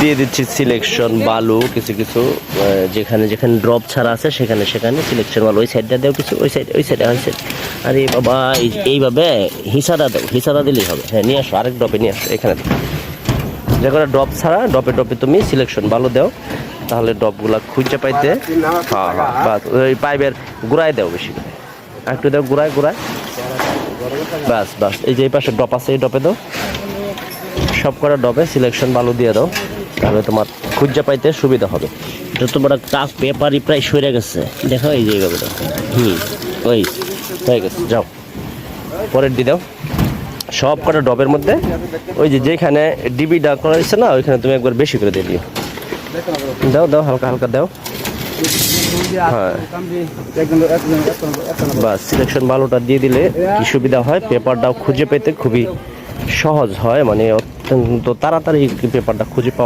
দিয়ে দিচ্ছি সিলেকশন বালু কিছু কিছু যেখানে যেখানে ড্রপ ছাড়া আছে সেখানে সেখানে সিলেকশন বালু ওই সাইডটা দেও কিছু ওই সাইডে ওই সাইড। আরে বাবা এইভাবে হিসাটা দাও, হিসাটা দিলেই হবে। হ্যাঁ নিয়ে আসো, আরেক ড্রপে নিয়ে আসো এখানে। যে কোনো ড্রপ ছাড়া ড্রপে ড্রপে তুমি সিলেকশন বালু দাও, তাহলে ড্রপগুলো খুঁজে পাইতে। হ্যাঁ হ্যাঁ বাস ওই পাইপের গোড়ায় দাও বেশি করে, একটু দাও গোড়ায় গোড়ায়, বাস বাস। এই যে এই পাশে ড্রপ আছে এই ড্রপে দাও, সব কটা ড্রপে সিলেকশন বালু দিয়ে দাও, তাহলে তোমার খুঁজে পাইতে সুবিধা হবে। যত বড় কাক পেপারই প্রায় সরে গেছে দেখো, এই যে এইভাবে দাও। ওই হয়ে গেছে, যাও পরের দিয়ে দাও। সব কটা ডবের মধ্যে ওই যে যেখানে ডিবিটা করা হয়েছে না, ওইখানে তুমি একবার বেশি করে দিয়ে দিও। দাও দাও হালকা হালকা দাও। হ্যাঁ বাস সিলেকশন বালুটা দিয়ে দিলে কি সুবিধা হয়, পেপারটাও খুঁজে পেতে খুবই সহজ হয়, মানে অত্যন্ত তাড়াতাড়ি পেপারটা খুঁজে পাওয়া